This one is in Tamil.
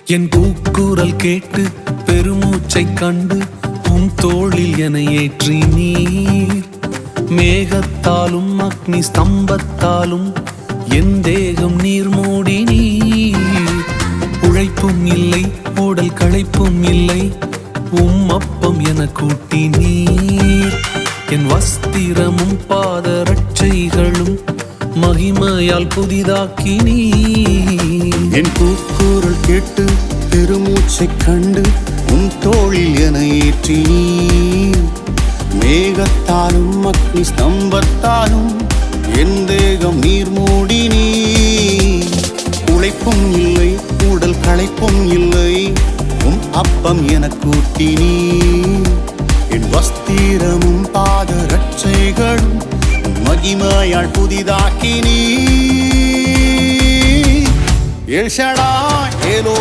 என் கூக்குரல் கேட்டு பெருமூச்சை கண்டு உன் தோளில் என ஏற்றி நீர் மேகத்தாலும் அக்னி ஸ்தம்பத்தாலும் என் தேகம் நீர் மூடி நீர் உழைப்பும் இல்லை உடல் களைப்பும் இல்லை அப்பம் என கூட்டி நீர் என் வஸ்திரமும் பாதரட்சைகளும் மகிமையால் புதிதாக்கி நீர் என் கூக்குரல் கேட்டு பெருமூச்சை கண்டு உன் தோளில் என ஏற்றி நீர் மேகத்தாலும் அக்னி ஸ்தம்பத்தாலும் என் தேகம் நீர் மூடி நீர் உழைப்பும் இல்லை உடல் களைப்பும் இல்லை அப்பம் என கூட்டி நீர் என் வஸ்திரமும் பாதரட்சைகளும் மகிமையால் புதிதாக்கி நீர் எல் ஷடாய் எலோ